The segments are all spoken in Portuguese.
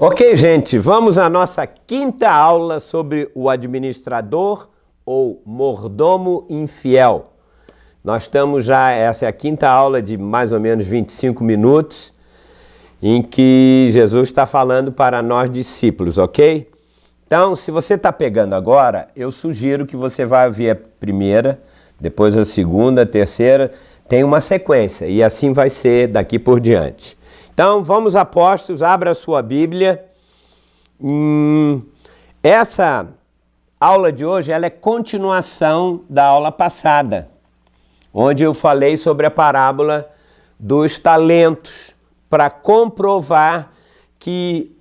Ok, gente, vamos à nossa quinta aula sobre o administrador ou mordomo infiel. Nós estamos já, essa é a quinta aula de mais ou menos 25 minutos, em que Jesus está falando para nós discípulos, ok? Então, se você está pegando agora, eu sugiro que você vá ver a primeira, depois a segunda, a terceira, tem uma sequência, e assim vai ser daqui por diante. Então, vamos, apóstolos, abra a sua Bíblia. Essa aula de hoje ela é continuação da aula passada, onde eu falei sobre a parábola dos talentos, para comprovar que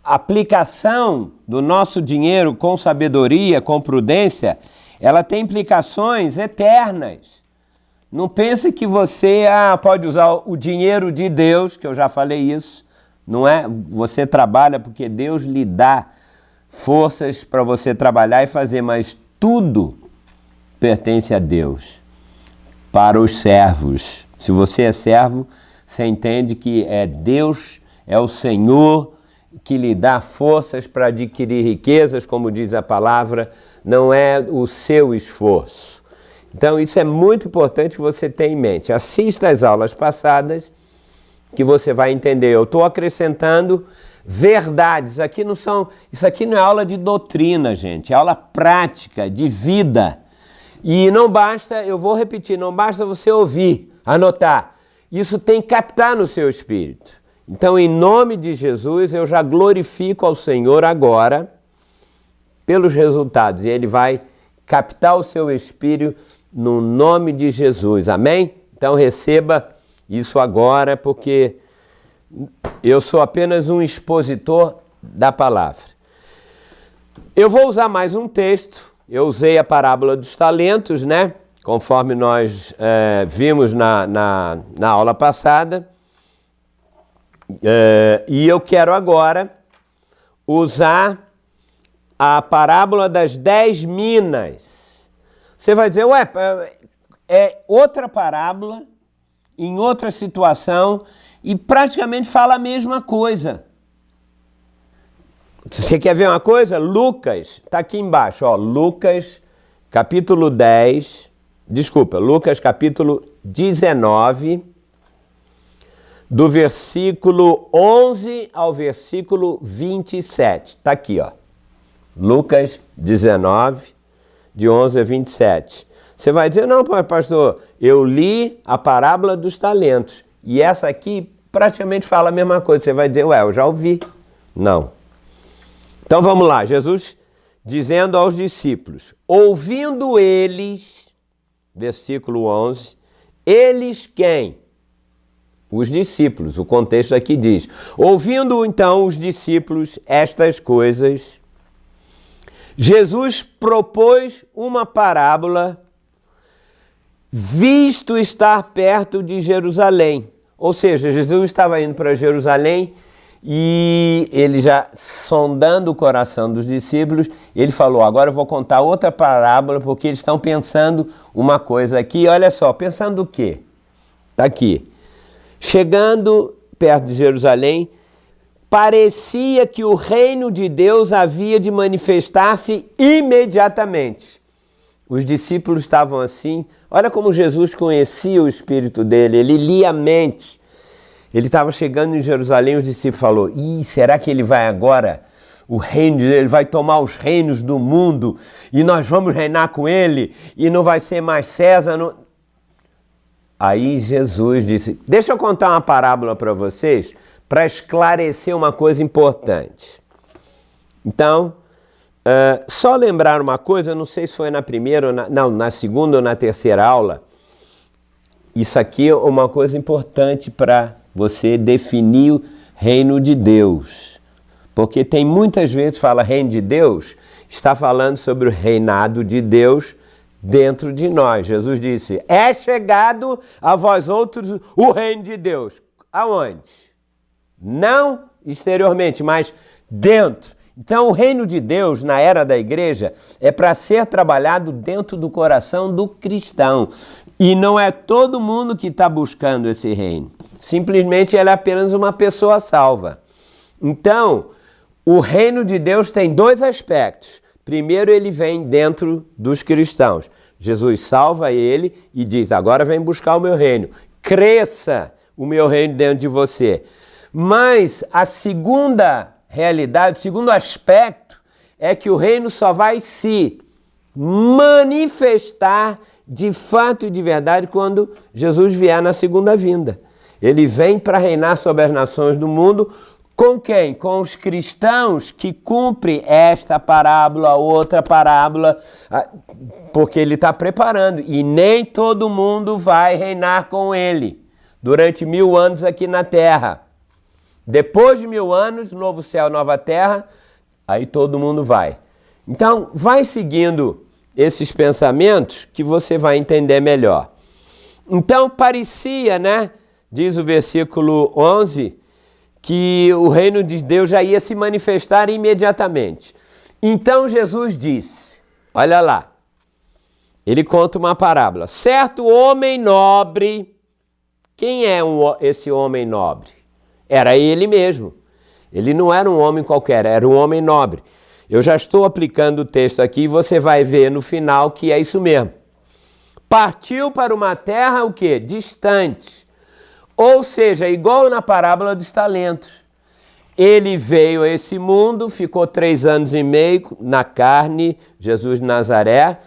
a aplicação do nosso dinheiro com sabedoria, com prudência, ela tem implicações eternas. Não pense que você pode usar o dinheiro de Deus, que eu já falei isso, não é? Você trabalha porque Deus lhe dá forças para você trabalhar e fazer, mas tudo pertence a Deus, para os servos. Se você é servo, você entende que é Deus, é o Senhor que lhe dá forças para adquirir riquezas, como diz a palavra, não é o seu esforço. Então isso é muito importante que você tenha em mente. Assista às aulas passadas que você vai entender. Eu estou acrescentando verdades. Isso aqui não é aula de doutrina, gente. É aula prática, de vida. E não basta, eu vou repetir, não basta você ouvir, anotar. Isso tem que captar no seu espírito. Então, em nome de Jesus, eu já glorifico ao Senhor agora pelos resultados. E Ele vai captar o seu espírito no nome de Jesus. Amém? Então, receba isso agora, porque eu sou apenas um expositor da palavra. Eu vou usar mais um texto. Eu usei a parábola dos talentos, né? Conforme nós vimos na aula passada. E eu quero agora usar a parábola das 10 minas. Você vai dizer, ué, é outra parábola, em outra situação, e praticamente fala a mesma coisa. Você quer ver uma coisa? Lucas, está aqui embaixo, ó, Lucas capítulo 19, do versículo 11 ao versículo 27. Está aqui, ó. Lucas 19, de 11 a 27. Você vai dizer, não, pastor, eu li a parábola dos talentos. E essa aqui praticamente fala a mesma coisa. Você vai dizer, ué, eu já ouvi. Não. Então vamos lá. Jesus dizendo aos discípulos, ouvindo eles, versículo 11, eles quem? Os discípulos. O contexto aqui diz, ouvindo então os discípulos estas coisas, Jesus propôs uma parábola, visto estar perto de Jerusalém. Ou seja, Jesus estava indo para Jerusalém e ele já sondando o coração dos discípulos, ele falou, agora eu vou contar outra parábola porque eles estão pensando uma coisa aqui. Olha só, pensando o quê? Está aqui. Chegando perto de Jerusalém, parecia que o reino de Deus havia de manifestar-se imediatamente. Os discípulos estavam assim. Olha como Jesus conhecia o espírito dele, ele lia a mente. Ele estava chegando em Jerusalém, os discípulos falaram, será que ele vai agora? O reino de Deus, ele vai tomar os reinos do mundo e nós vamos reinar com ele e não vai ser mais César. Não... Aí Jesus disse, deixa eu contar uma parábola para vocês, para esclarecer uma coisa importante. Então, só lembrar uma coisa, não sei se foi na primeira, na segunda ou na terceira aula, isso aqui é uma coisa importante para você definir o reino de Deus. Porque tem muitas vezes fala reino de Deus, está falando sobre o reinado de Deus dentro de nós. Jesus disse, é chegado a vós outros o reino de Deus. Aonde? Não exteriormente, mas dentro. Então o reino de Deus na era da igreja é para ser trabalhado dentro do coração do cristão. E não é todo mundo que está buscando esse reino. Simplesmente ele é apenas uma pessoa salva. Então, o reino de Deus tem dois aspectos. Primeiro, ele vem dentro dos cristãos. Jesus salva ele e diz, agora vem buscar o meu reino. Cresça o meu reino dentro de você. Mas a segunda realidade, o segundo aspecto, é que o reino só vai se manifestar de fato e de verdade quando Jesus vier na segunda vinda. Ele vem para reinar sobre as nações do mundo. Com quem? Com os cristãos que cumprem esta parábola, outra parábola, porque ele está preparando. E nem todo mundo vai reinar com ele durante 1000 anos aqui na terra. Depois de 1000 anos, novo céu, nova terra, aí todo mundo vai. Então, vai seguindo esses pensamentos que você vai entender melhor. Então, parecia, né, diz o versículo 11, que o reino de Deus já ia se manifestar imediatamente. Então Jesus disse, olha lá, ele conta uma parábola. Certo homem nobre, quem é esse homem nobre? Era ele mesmo. Ele não era um homem qualquer, era um homem nobre. Eu já estou aplicando o texto aqui e você vai ver no final que é isso mesmo. Partiu para uma terra o quê? Distante. Ou seja, igual na parábola dos talentos. Ele veio a esse mundo, ficou 3 anos e meio na carne, Jesus de Nazaré,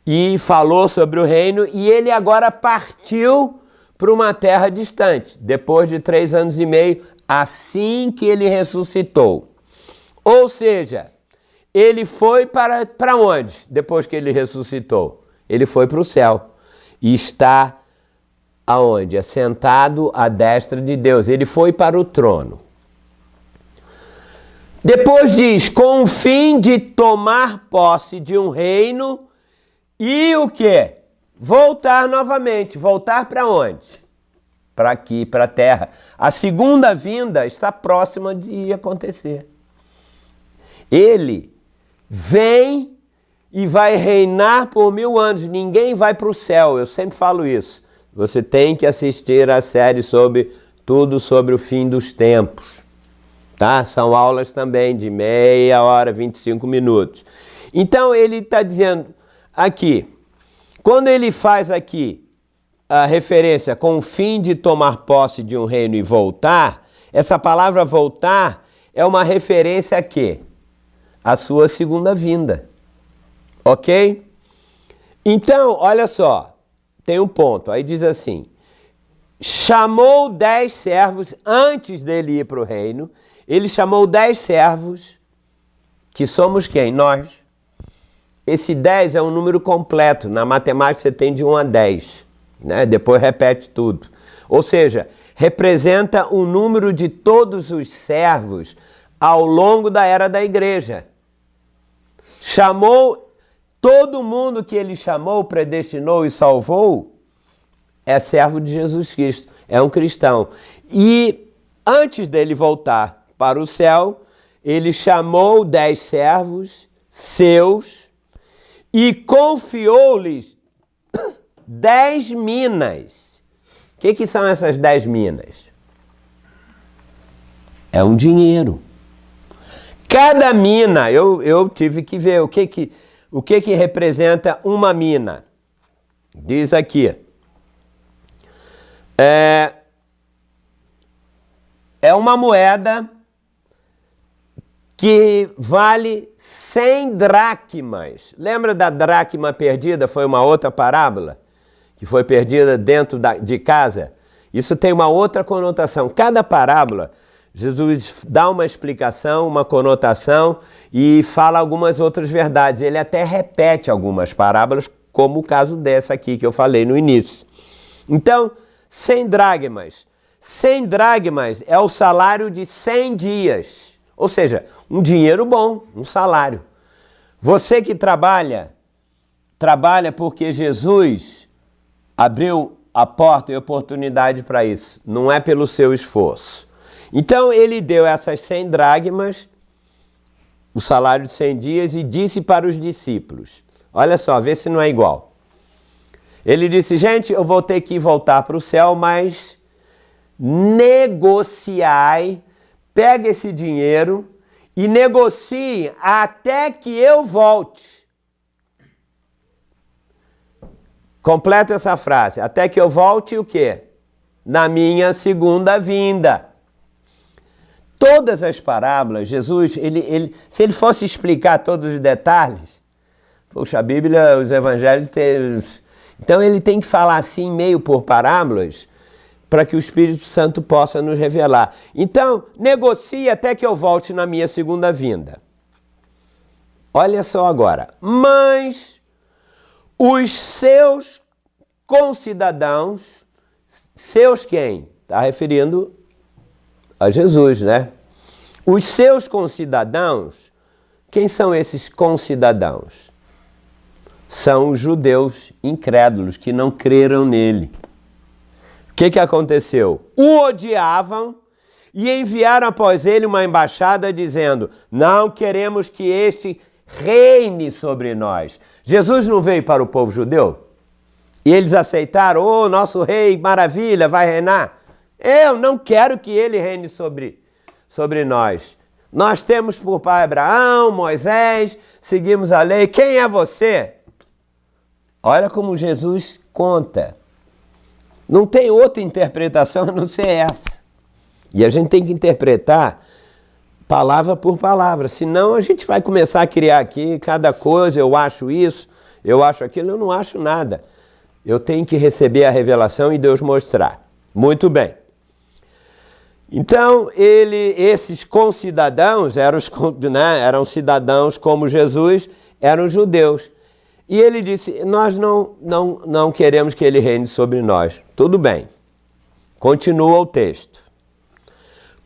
e falou sobre o reino, e ele agora partiu para uma terra distante, depois de 3 anos e meio, assim que ele ressuscitou. Ou seja, ele foi para onde depois que ele ressuscitou? Ele foi para o céu e está aonde? Assentado à destra de Deus. Ele foi para o trono. Depois diz, com o fim de tomar posse de um reino e o quê? Voltar novamente. Voltar para onde? Para aqui, para a terra. A segunda vinda está próxima de acontecer. Ele vem e vai reinar por 1000 anos. Ninguém vai para o céu, eu sempre falo isso. Você tem que assistir a série sobre tudo sobre o fim dos tempos. Tá? São aulas também de meia hora, 25 minutos. Então ele está dizendo aqui, quando ele faz aqui a referência com o fim de tomar posse de um reino e voltar, essa palavra voltar é uma referência a quê? A sua segunda vinda. Ok? Então, olha só. Tem um ponto, aí diz assim, chamou 10 servos antes dele ir para o reino, ele chamou 10 servos, que somos quem? Nós. Esse 10 é um número completo, na matemática você tem de 1 a 10, né? Depois repete tudo. Ou seja, representa o número de todos os servos ao longo da era da igreja. Chamou todo mundo que ele chamou, predestinou e salvou, é servo de Jesus Cristo, é um cristão. E antes dele voltar para o céu, ele chamou 10 servos seus e confiou-lhes 10 minas. O que são essas 10 minas? É um dinheiro. Cada mina, eu tive que ver o que representa uma mina. Diz aqui. É uma moeda que vale 100 dracmas. Lembra da dracma perdida? Foi uma outra parábola que foi perdida dentro de casa. Isso tem uma outra conotação. Cada parábola, Jesus dá uma explicação, uma conotação e fala algumas outras verdades. Ele até repete algumas parábolas, como o caso dessa aqui que eu falei no início. Então, 100 dracmas. 100 dracmas é o salário de 100 dias. Ou seja, um dinheiro bom, um salário. Você que trabalha porque Jesus abriu a porta e oportunidade para isso. Não é pelo seu esforço. Então ele deu essas 100 dracmas, o salário de 100 dias, e disse para os discípulos. Olha só, vê se não é igual. Ele disse, gente, eu vou ter que voltar para o céu, mas negociai pega esse dinheiro e negocie até que eu volte. Completa essa frase. Até que eu volte o quê? Na minha segunda vinda. Todas as parábolas, Jesus, se ele fosse explicar todos os detalhes, poxa, a Bíblia, os evangelhos, então ele tem que falar assim, meio por parábolas, para que o Espírito Santo possa nos revelar. Então, negocie até que eu volte na minha segunda vinda. Olha só agora. Mas os seus concidadãos, seus quem? Está referindo a Jesus, né? Os seus concidadãos, quem são esses concidadãos? São os judeus incrédulos que não creram nele. O que aconteceu? O odiavam e enviaram após ele uma embaixada dizendo: não queremos que este reine sobre nós. Jesus não veio para o povo judeu? E eles aceitaram: oh, nosso rei, maravilha, vai reinar. Eu não quero que ele reine sobre nós. Nós temos por pai Abraão, Moisés, seguimos a lei. Quem é você? Olha como Jesus conta. Não tem outra interpretação a não ser essa. E a gente tem que interpretar palavra por palavra. Senão a gente vai começar a criar aqui cada coisa. Eu acho isso, eu acho aquilo. Eu não acho nada. Eu tenho que receber a revelação e Deus mostrar. Muito bem. Então, esses concidadãos, eram cidadãos como Jesus, eram judeus. E ele disse: nós não queremos que ele reine sobre nós. Tudo bem. Continua o texto.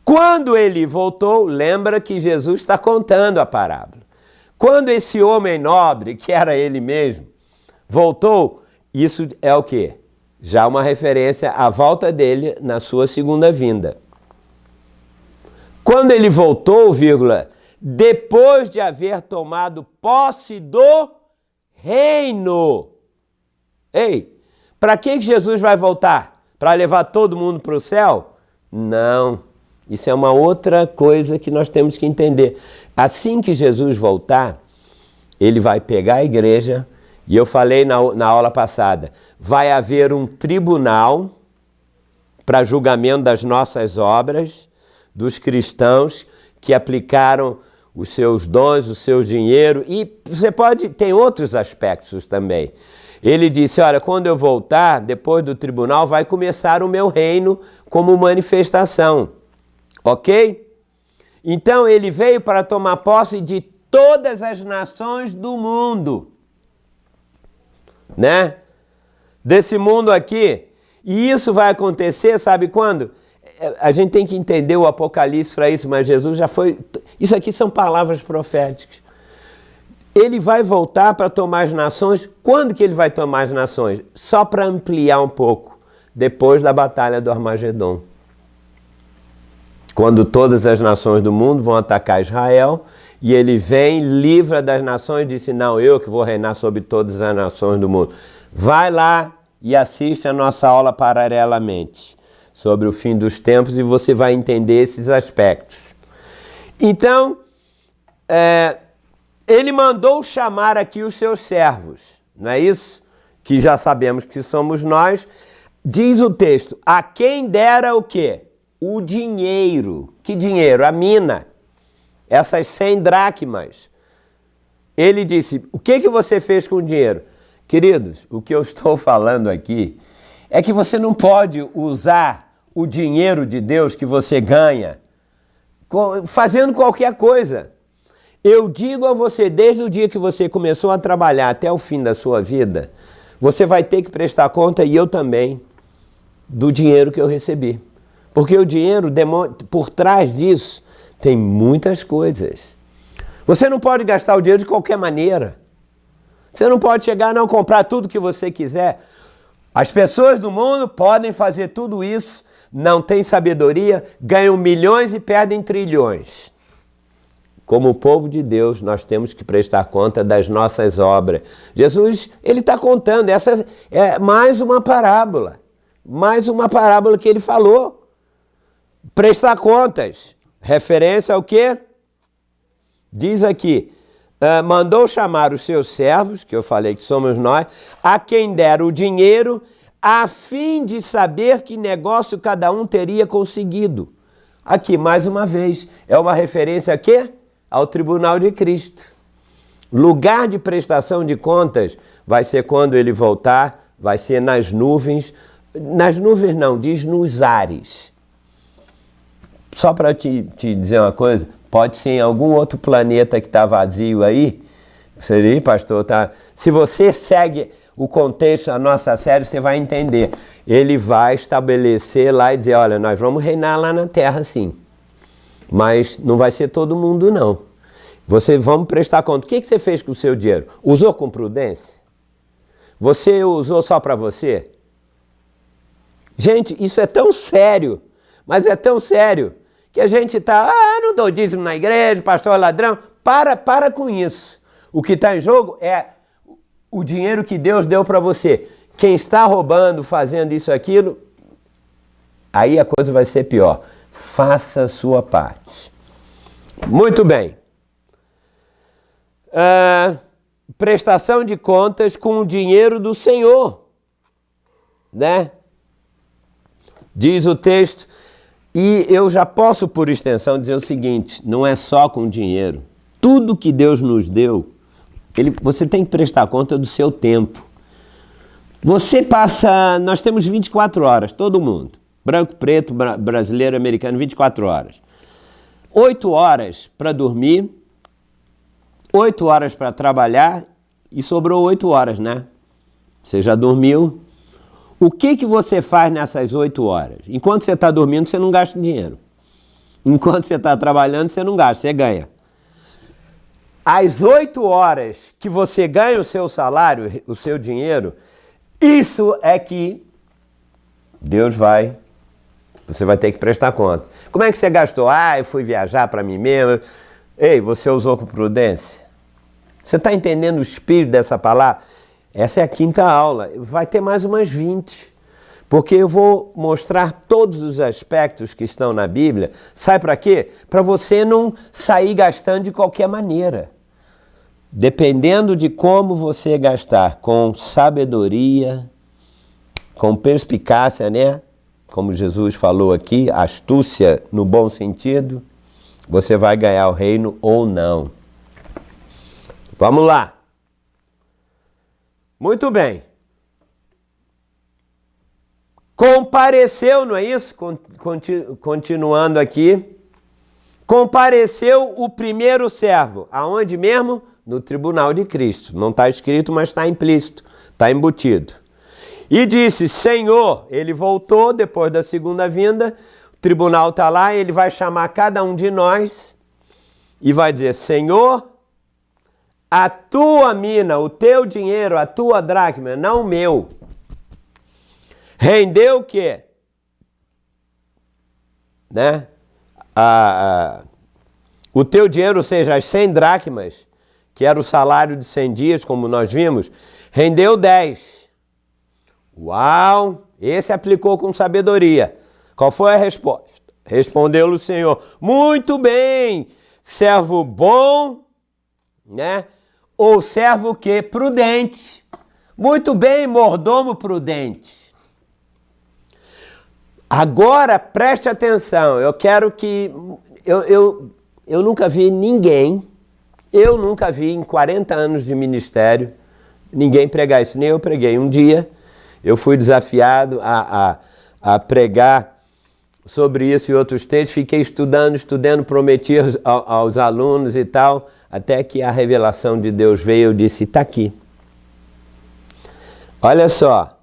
Quando ele voltou, lembra que Jesus está contando a parábola. Quando esse homem nobre, que era ele mesmo, voltou, isso é o quê? Já uma referência à volta dele na sua segunda vinda. Quando ele voltou, depois de haver tomado posse do reino. Ei, para que Jesus vai voltar? Para levar todo mundo para o céu? Não, isso é uma outra coisa que nós temos que entender. Assim que Jesus voltar, ele vai pegar a igreja, e eu falei na aula passada, vai haver um tribunal para julgamento das nossas obras, dos cristãos que aplicaram os seus dons, o seu dinheiro, e você tem outros aspectos também. Ele disse: olha, quando eu voltar, depois do tribunal, vai começar o meu reino como manifestação. Ok? Então ele veio para tomar posse de todas as nações do mundo. Né? Desse mundo aqui. E isso vai acontecer, sabe quando? A gente tem que entender o Apocalipse para isso, mas Jesus já foi... Isso aqui são palavras proféticas. Ele vai voltar para tomar as nações. Quando que ele vai tomar as nações? Só para ampliar um pouco. Depois da batalha do Armagedon. Quando todas as nações do mundo vão atacar Israel, e ele vem, livra das nações e disse: não, eu que vou reinar sobre todas as nações do mundo. Vai lá e assiste a nossa aula paralelamente sobre o fim dos tempos e você vai entender esses aspectos. Então, ele mandou chamar aqui os seus servos, não é isso? Que já sabemos que somos nós. Diz o texto: a quem dera o quê? O dinheiro. Que dinheiro? A mina. Essas 100 dracmas. Ele disse: o que você fez com o dinheiro? Queridos, o que eu estou falando aqui é que você não pode usar o dinheiro de Deus que você ganha fazendo qualquer coisa. Eu digo a você, desde o dia que você começou a trabalhar até o fim da sua vida, você vai ter que prestar conta, e eu também, do dinheiro que eu recebi. Porque o dinheiro, por trás disso, tem muitas coisas. Você não pode gastar o dinheiro de qualquer maneira. Você não pode chegar e não comprar tudo que você quiser. As pessoas do mundo podem fazer tudo isso, não têm sabedoria, ganham milhões e perdem trilhões. Como o povo de Deus, nós temos que prestar conta das nossas obras. Jesus, ele está contando, essa é mais uma parábola que ele falou. Prestar contas. Referência ao quê? Diz aqui, mandou chamar os seus servos, que eu falei que somos nós, a quem dera o dinheiro, a fim de saber que negócio cada um teria conseguido. Aqui, mais uma vez, é uma referência a quê? Ao tribunal de Cristo. Lugar de prestação de contas vai ser quando ele voltar, vai ser nas nuvens. Nas nuvens não, diz nos ares. Só para te dizer uma coisa, pode ser em algum outro planeta que está vazio aí. Você, pastor, tá? Se você segue o contexto da nossa série, você vai entender. Ele vai estabelecer lá e dizer, olha, nós vamos reinar lá na Terra, sim. Mas não vai ser todo mundo, não. Vamos prestar conta. O que você fez com o seu dinheiro? Usou com prudência? Você usou só para você? Gente, isso é tão sério, mas é tão sério, que a gente está, não dou dízimo na igreja, pastor é ladrão. Para com isso. O que está em jogo é o dinheiro que Deus deu para você. Quem está roubando, fazendo isso, aquilo, aí a coisa vai ser pior. Faça a sua parte. Muito bem. Prestação de contas com o dinheiro do Senhor, né? Diz o texto, e eu já posso, por extensão, dizer o seguinte, não é só com dinheiro. Tudo que Deus nos deu, você tem que prestar conta do seu tempo. Você passa, nós temos 24 horas, todo mundo. Branco, preto, brasileiro, americano, 24 horas. 8 horas para dormir, 8 horas para trabalhar e sobrou 8 horas, né? Você já dormiu. O que você faz nessas 8 horas? Enquanto você está dormindo, você não gasta dinheiro. Enquanto você está trabalhando, você não gasta, você ganha. As 8 horas que você ganha o seu salário, o seu dinheiro, isso é que você vai ter que prestar conta. Como é que você gastou? Eu fui viajar para mim mesmo. Ei, você usou com prudência? Você está entendendo o espírito dessa palavra? Essa é a 5ª aula. Vai ter mais umas 20. Porque eu vou mostrar todos os aspectos que estão na Bíblia. Sabe para quê? Para você não sair gastando de qualquer maneira. Dependendo de como você gastar, com sabedoria, com perspicácia, né? Como Jesus falou aqui, astúcia no bom sentido, você vai ganhar o reino ou não. Vamos lá. Muito bem. Compareceu, não é isso? Continuando aqui. Compareceu o primeiro servo. Aonde mesmo? No tribunal de Cristo. Não está escrito, mas está implícito. Está embutido. E disse, Senhor, ele voltou depois da segunda vinda, o tribunal está lá, ele vai chamar cada um de nós e vai dizer, Senhor, a tua mina, o teu dinheiro, a tua dracma, não o meu, rendeu o quê? Né? O teu dinheiro, ou seja, as 100 dracmas, que era o salário de 100 dias, como nós vimos, rendeu 10. Uau! Esse aplicou com sabedoria. Qual foi a resposta? Respondeu-lhe o Senhor, muito bem, servo bom, né? Ou servo que? Prudente. Muito bem, mordomo prudente. Agora preste atenção, eu quero que... Eu nunca vi ninguém, em 40 anos de ministério, ninguém pregar isso, nem eu preguei. Um dia eu fui desafiado a pregar sobre isso e outros textos, fiquei estudando, prometi aos alunos e tal, até que a revelação de Deus veio, eu disse, está aqui. Olha só,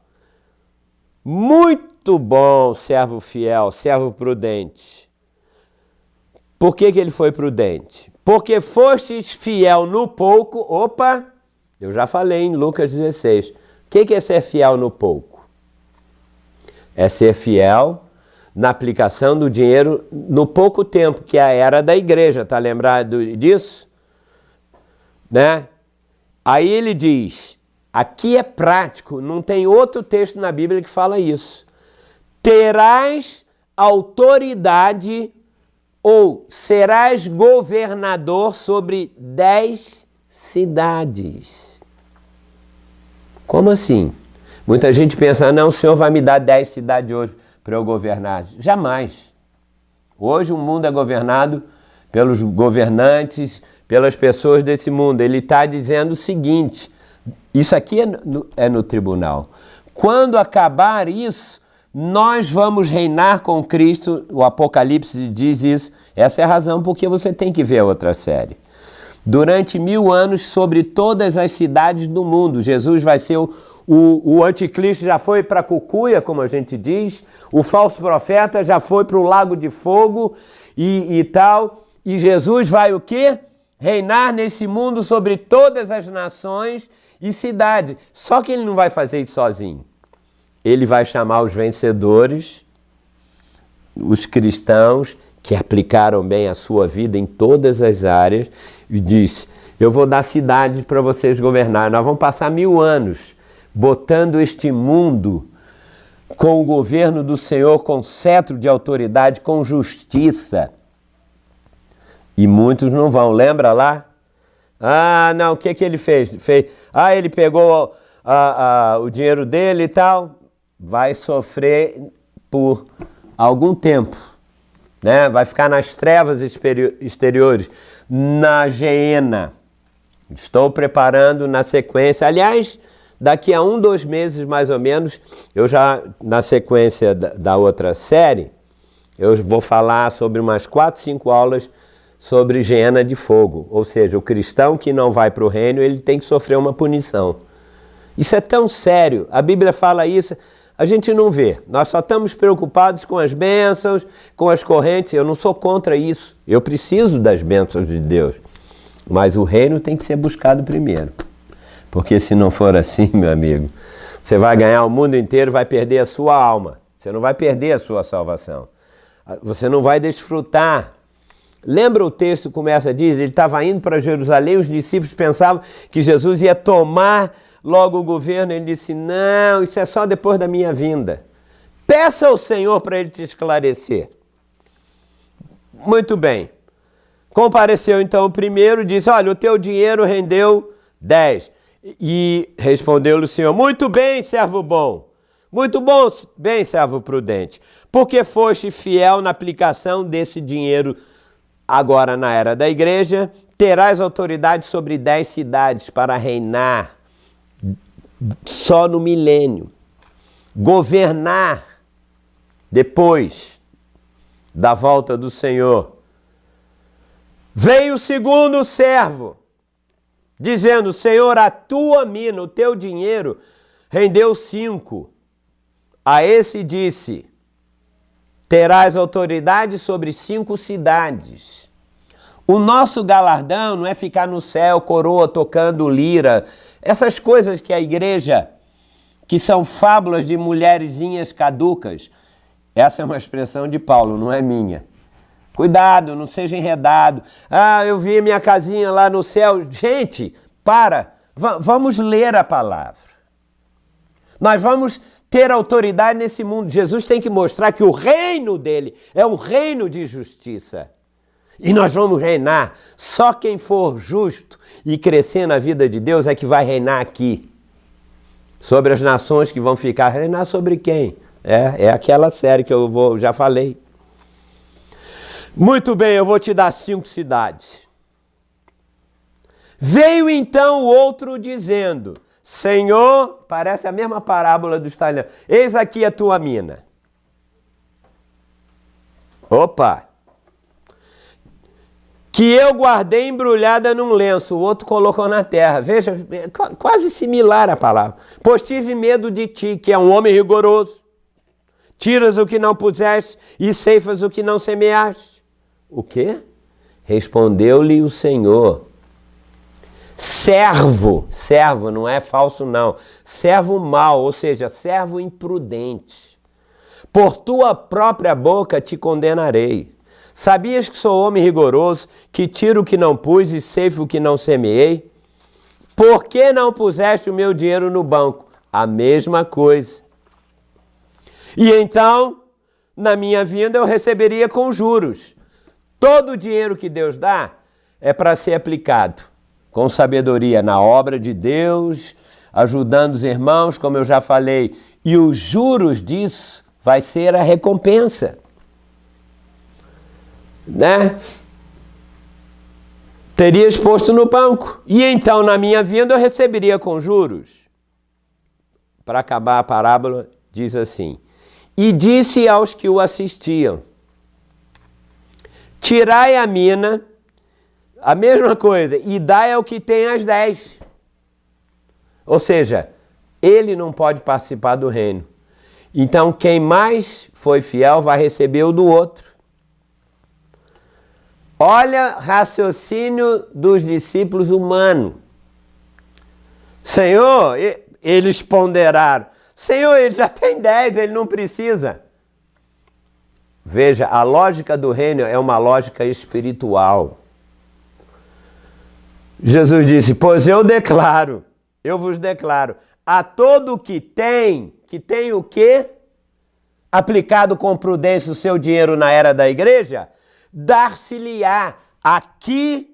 muito bom, servo fiel, servo prudente. Por que ele foi prudente? Porque fostes fiel no pouco, eu já falei em Lucas 16. O que é ser fiel no pouco? É ser fiel na aplicação do dinheiro no pouco tempo, que é a era da igreja, tá lembrado disso? Né? Aí ele diz, aqui é prático, não tem outro texto na Bíblia que fala isso. Terás autoridade ou serás governador sobre 10 cidades. Como assim? Muita gente pensa, não, o Senhor vai me dar 10 cidades hoje para eu governar. Jamais. Hoje o mundo é governado pelos governantes, pelas pessoas desse mundo. Ele está dizendo o seguinte, isso aqui é no tribunal. Quando acabar isso, nós vamos reinar com Cristo. O Apocalipse diz isso. Essa é a razão porque você tem que ver a outra série. Durante 1000 anos sobre todas as cidades do mundo. Jesus vai ser o anticristo, já foi para Cucuia, como a gente diz. O falso profeta já foi para o lago de fogo e tal. E Jesus vai o quê? Reinar nesse mundo sobre todas as nações e cidades. Só que ele não vai fazer isso sozinho. Ele vai chamar os vencedores, os cristãos que aplicaram bem a sua vida em todas as áreas e diz, eu vou dar cidades para vocês governarem. Nós vamos passar 1000 anos botando este mundo com o governo do Senhor, com cetro de autoridade, com justiça. E muitos não vão. Lembra lá? Ah, não, o que ele fez? Ele pegou o dinheiro dele e tal. Vai sofrer por algum tempo, né? Vai ficar nas trevas exteriores, na geena. Estou preparando na sequência. Aliás, daqui a 2 meses mais ou menos, eu já, na sequência da outra série, eu vou falar sobre umas 4, 5 aulas sobre geena de fogo. Ou seja, o cristão que não vai para o reino, ele tem que sofrer uma punição. Isso é tão sério. A Bíblia fala isso. A gente não vê, nós só estamos preocupados com as bênçãos, com as correntes. Eu não sou contra isso, eu preciso das bênçãos de Deus, mas o reino tem que ser buscado primeiro, porque se não for assim, meu amigo, você vai ganhar o mundo inteiro, vai perder a sua alma, você não vai perder a sua salvação, você não vai desfrutar. Lembra o texto que começa a dizer, ele estava indo para Jerusalém, os discípulos pensavam que Jesus ia tomar logo o governo. Ele disse, não, isso é só depois da minha vinda. Peça ao Senhor para ele te esclarecer. Muito bem. Compareceu então o primeiro, disse, olha, o teu dinheiro rendeu 10. E respondeu-lhe o Senhor, muito bem, servo bom. Muito bom, bem, servo prudente. Porque foste fiel na aplicação desse dinheiro agora na era da igreja, terás autoridade sobre 10 cidades para reinar só no milênio, governar depois da volta do Senhor. Veio o segundo servo, dizendo, Senhor, a tua mina, o teu dinheiro, rendeu 5. A esse disse, terás autoridade sobre 5 cidades. O nosso galardão não é ficar no céu, coroa, tocando lira, essas coisas que a igreja, que são fábulas de mulherzinhas caducas. Essa é uma expressão de Paulo, não é minha. Cuidado, não seja enredado. Ah, eu vi minha casinha lá no céu. Gente, vamos ler a palavra. Nós vamos ter autoridade nesse mundo. Jesus tem que mostrar que o reino dele é um reino de justiça. E nós vamos reinar. Só quem for justo e crescer na vida de Deus é que vai reinar aqui. Sobre as nações que vão ficar. Reinar sobre quem? É aquela série que eu já falei. Muito bem, eu vou te dar 5 cidades. Veio então o outro dizendo, Senhor, parece a mesma parábola dos talentos, eis aqui a tua mina. Opa! Que eu guardei embrulhada num lenço, o outro colocou na terra. Veja, quase similar a palavra. Pois tive medo de ti, que é um homem rigoroso. Tiras o que não puseste e ceifas o que não semeaste. O quê? Respondeu-lhe o Senhor. Servo não é falso não. Servo mau, ou seja, servo imprudente. Por tua própria boca te condenarei. Sabias que sou homem rigoroso, que tiro o que não pus e ceifo o que não semeei? Por que não puseste o meu dinheiro no banco? A mesma coisa. E então, na minha vinda, eu receberia com juros todo o dinheiro que Deus dá é para ser aplicado com sabedoria na obra de Deus, ajudando os irmãos, como eu já falei, e os juros disso vai ser a recompensa, né? Teria exposto no banco, e então na minha vinda eu receberia com juros. Para acabar a parábola, diz assim: e disse aos que o assistiam: tirai a mina, a mesma coisa, e dai ao que tem as 10. Ou seja, ele não pode participar do reino. Então quem mais foi fiel vai receber o do outro. Olha o raciocínio dos discípulos humanos. Senhor, eles ponderaram: Senhor, ele já tem 10, ele não precisa. Veja, a lógica do reino é uma lógica espiritual. Jesus disse: pois eu vos declaro, a todo que tem o quê? Aplicado com prudência o seu dinheiro na era da igreja, dar-se-lhe-á aqui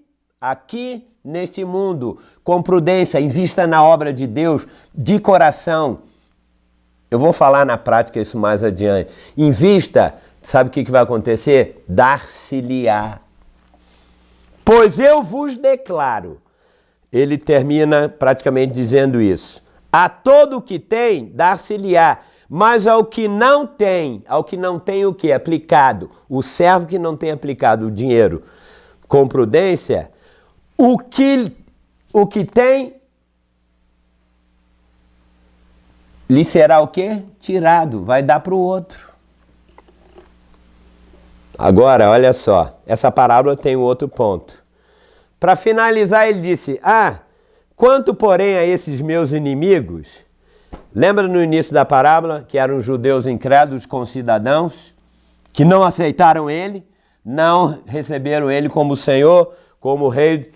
neste mundo, com prudência, invista na obra de Deus, de coração. Eu vou falar na prática isso mais adiante. Invista, sabe o que vai acontecer? Dar-se-lhe-á. Pois eu vos declaro. Ele termina praticamente dizendo isso. A todo o que tem, dar-se-lhe-á. Mas ao que não tem o que? Aplicado. O servo que não tem aplicado o dinheiro com prudência, o que tem, lhe será o quê? Tirado, vai dar para o outro. Agora, olha só, essa parábola tem um outro ponto. Para finalizar, ele disse: quanto, porém, a esses meus inimigos, lembra no início da parábola que eram judeus incrédulos concidadãos, que não aceitaram ele, não receberam ele como Senhor, como Rei.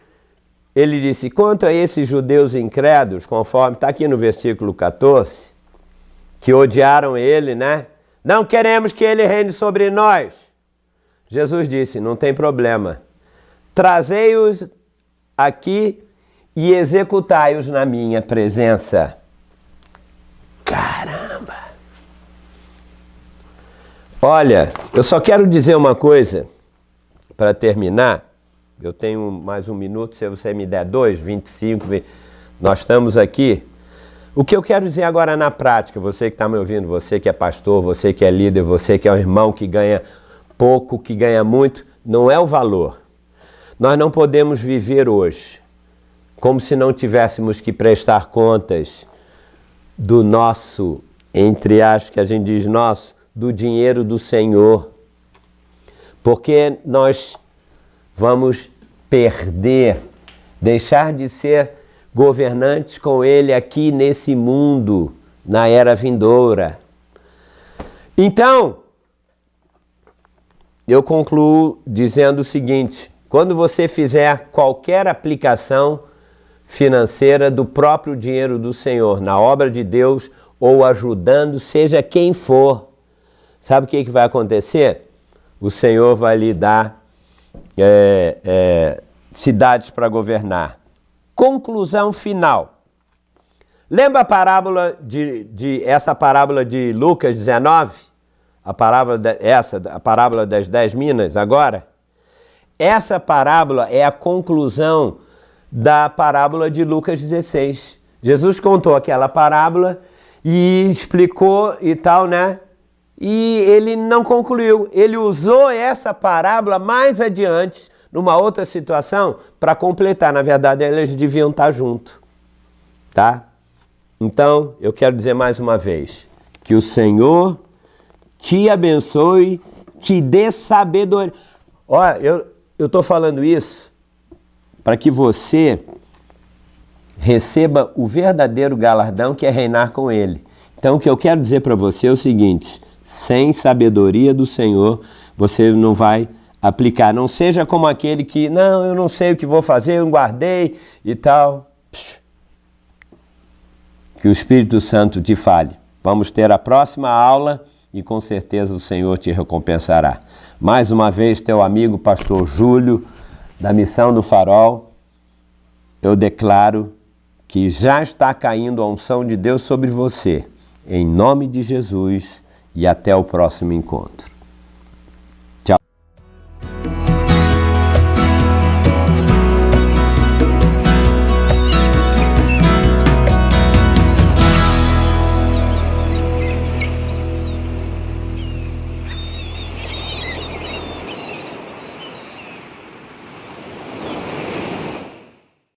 Ele disse: quanto a esses judeus incrédulos, conforme está aqui no versículo 14, que odiaram ele, né? Não queremos que ele reine sobre nós. Jesus disse: não tem problema. Trazei-os aqui e executai-os na minha presença. Caramba! Olha, eu só quero dizer uma coisa para terminar. Eu tenho mais um minuto, se você me der 2, 25, nós estamos aqui. O que eu quero dizer agora na prática, você que está me ouvindo, você que é pastor, você que é líder, você que é um irmão que ganha pouco, que ganha muito, não é o valor. Nós não podemos viver hoje como se não tivéssemos que prestar contas do nosso, entre aspas, que a gente diz nosso, do dinheiro do Senhor. Porque nós vamos perder, deixar de ser governantes com Ele aqui nesse mundo, na era vindoura. Então, eu concluo dizendo o seguinte: quando você fizer qualquer aplicação financeira do próprio dinheiro do Senhor na obra de Deus ou ajudando, seja quem for, sabe o que vai acontecer? O Senhor vai lhe dar cidades para governar. Conclusão final. Lembra a parábola essa parábola de Lucas 19? A parábola das 10 minas agora? Essa parábola é a conclusão da parábola de Lucas 16. Jesus contou aquela parábola e explicou e tal, né? E ele não concluiu. Ele usou essa parábola mais adiante, numa outra situação, para completar. Na verdade, eles deviam estar juntos. Tá? Então, eu quero dizer mais uma vez, que o Senhor te abençoe, te dê sabedoria. Olha, eu estou falando isso para que você receba o verdadeiro galardão, que é reinar com Ele. Então, o que eu quero dizer para você é o seguinte: sem sabedoria do Senhor, você não vai aplicar. Não seja como aquele que, não, eu não sei o que vou fazer, eu guardei e tal. Que o Espírito Santo te fale. Vamos ter a próxima aula e com certeza o Senhor te recompensará. Mais uma vez, teu amigo pastor Júlio, da Missão do Farol, eu declaro que já está caindo a unção de Deus sobre você, em nome de Jesus, e até o próximo encontro.